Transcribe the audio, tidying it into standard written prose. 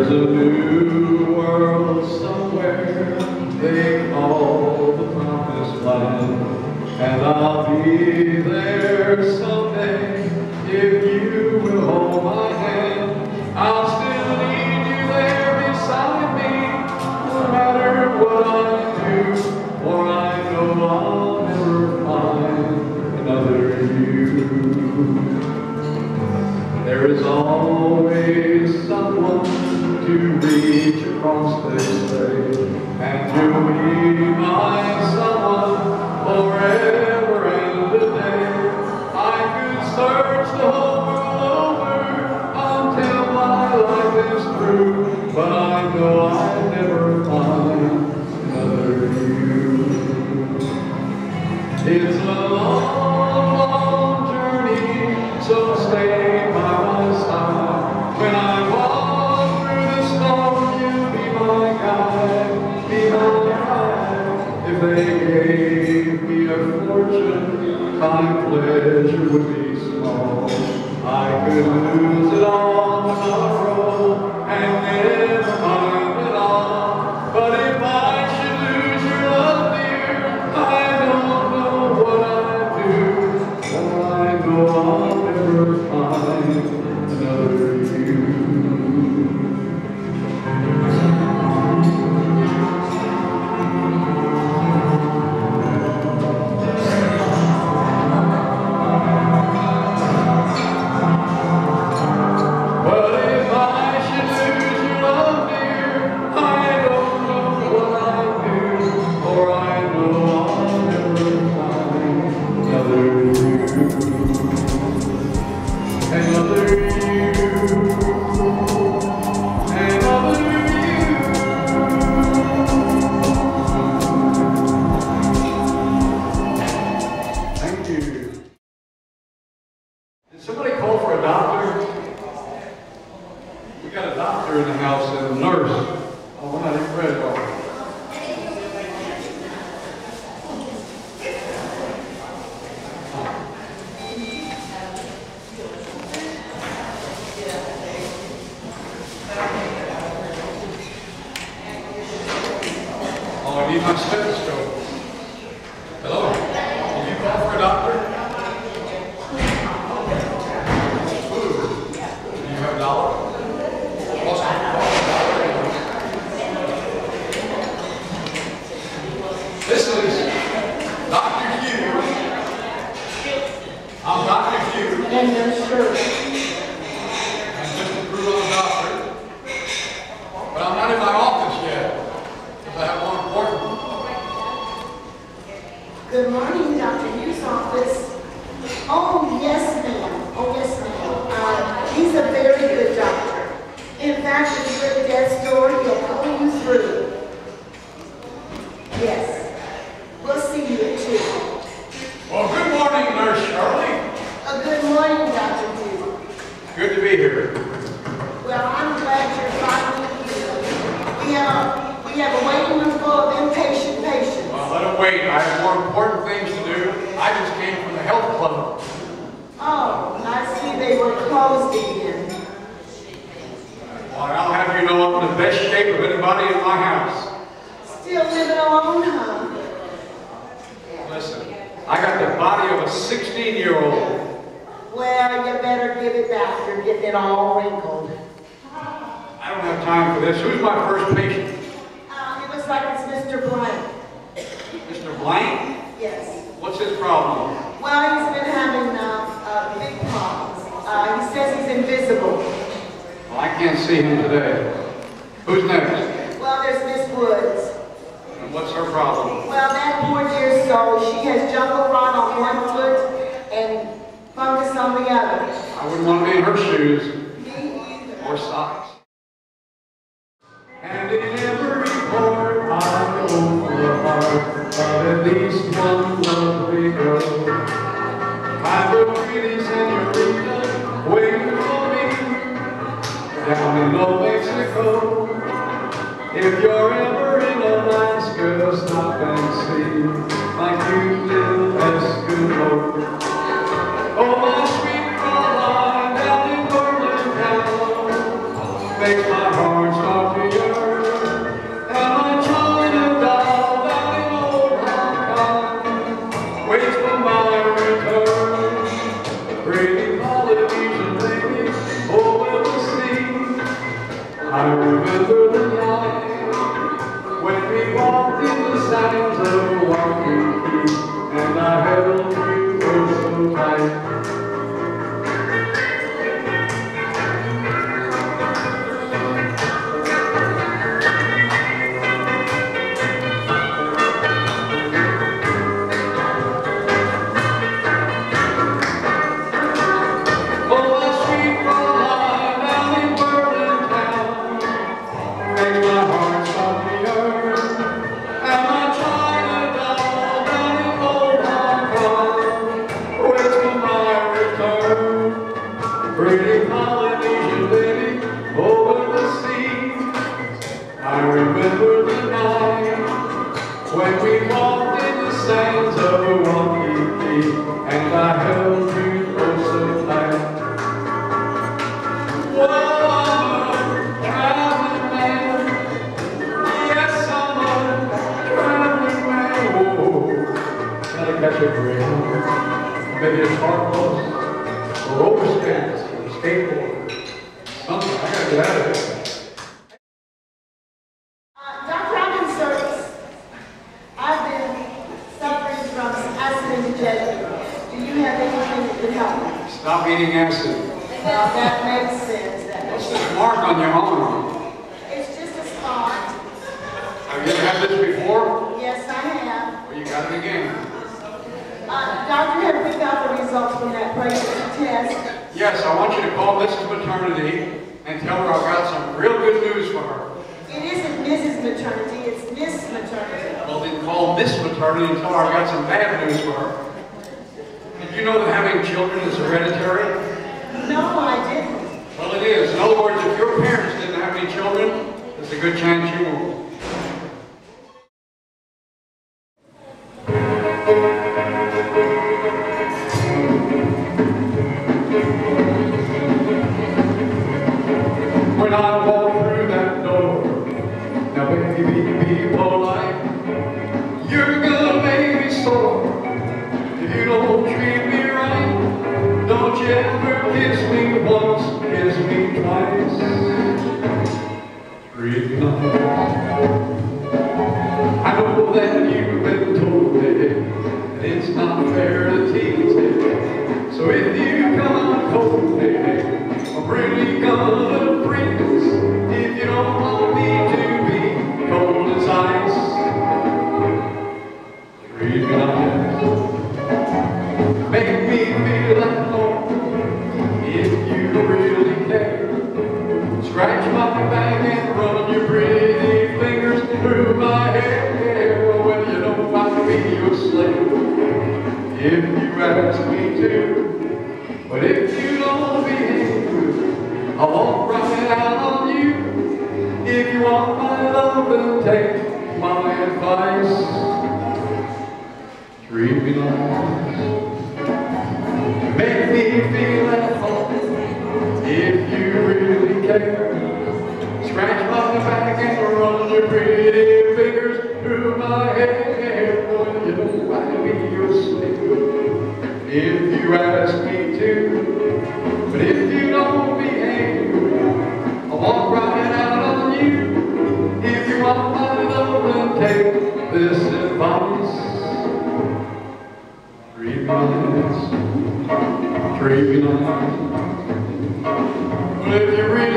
There's a new world somewhere they call the promised land, and I'll be there someday if you will hold my hand. I'll still need you there beside me, no matter what I do, for I know I'll never find another you. There is always someone to reach across, they say, and you'll be my someone forever and a day. I could search the whole world over until my life is through, but I know I'll never find another you. It's a long, long journey, so stay by my side. When I walk through the storm, you'll be my guide, be my guide. If they gave me a fortune, my pleasure would be small. I could lose it all tomorrow and never find it all. But if I should lose your love, dear, I don't know what I'd do, for I know I'll never find another you. Well, if I should lose your love, dear, I don't know what I'd do, for I know I'll never find another you. Another you. Another you. Thank you. Did somebody call for a doctor? We got a doctor in the house and a nurse. Oh, we're not even ready, are we? Oh, I need my stethoscope. Hello? Did you call for a doctor? Ooh. Do you have a dollar? This is Dr. Hugh. I'm Dr. Hugh. And Nurse Shirley. I'm just a proven doctor. But I'm not in my office yet, because I have one appointment. Good morning, Dr. Hugh's office. Oh, yes, ma'am. Oh, yes, ma'am. He's a very good doctor. In fact, if you're at death's door, he'll pull you through. Yes. We'll see you at 2. Well, good morning, Nurse Shirley. Good morning, Dr. Hugh. Good to be here. Well, I'm glad you're finally here. We have a waiting room full of inpatient patients. Well, let them wait. I have more important things to do. I just came from the health club. Oh, I see they were closed again. Well, I'll have you know I'm in the best shape of anybody in my house. Still living alone, huh? Listen, I got the body of a 16-year-old. Well, you better give it back. You're getting it all wrinkled. I don't have time for this. Who's my first patient? It looks like it's Mr. Blank. Mr. Blank? Yes. What's his problem? Well, he's been having big problems. He says he's invisible. Well, I can't see him today. Who's next? Well, there's Miss Woods. And what's her problem? Well, that poor dear soul, she has jungle rot on one foot and fungus on the other. I wouldn't want to be in her shoes. Me either. Or socks. And in every port I go for the heart of at least one lovely girl. I put pretty senorita waiting for me down in Old Mexico. If you're ever in Alaska, stop and see my cute little Eskimo. Oh, my sweet Caroline down in Berlin town makes my heart Polynesian lady over the sea. I remember the night when we walked in the sands of Waikiki, and I held you oh so tight. Whoa, traveling man, yes, I'm a traveling man. Whoa, gotta catch a greyhound, maybe a shark bus, or overspans, or skateboard. Something, I gotta get out of here. Dr. Robbins, I've been suffering from acid indigestion. Do you have anything that could help me? Stop eating acid. Well, that makes sense. What's this mark on your arm? It's just a spot. Have you ever had this before? Yes, I have. Well, you got it again. Doctor, have we got the results from that pregnancy test? Yes, I want you to call Mrs. Maternity and tell her I've got some real good news for her. It isn't Mrs. Maternity, it's Miss Maternity. Well, then call Miss Maternity and tell her I've got some bad news for her. Did you know that having children is hereditary? No, I didn't. Well, it is. In other words, if your parents didn't have any children, there's a good chance you won't. When I walk through that door, now baby, be polite. You're gonna make me sore if you don't treat me right. Don't you ever kiss me once, kiss me twice. Treat me nice. I know that you've been told me that it's not fair to tease me. So if you come on cold, baby, I'm really gonna freeze. If you don't want me to be cold as ice, treat me nice. Make me feel at home if you really care. Scratch my back and run your pretty fingers through my hair. Well, you know I'll be your slave if you ask me to. But if you don't behave, I won't run out on you. If you want my love, then take my advice. Treat me nice. Make me feel at home if you really care. Scratch my back and run your pretty fingers through my hair. Boy, you know I'll be your slave if you ask me to. But if you don't behave, I'll walk right out on you. If you want my love, then take this advice. Treat me nice. Treat me nice. Well, if you really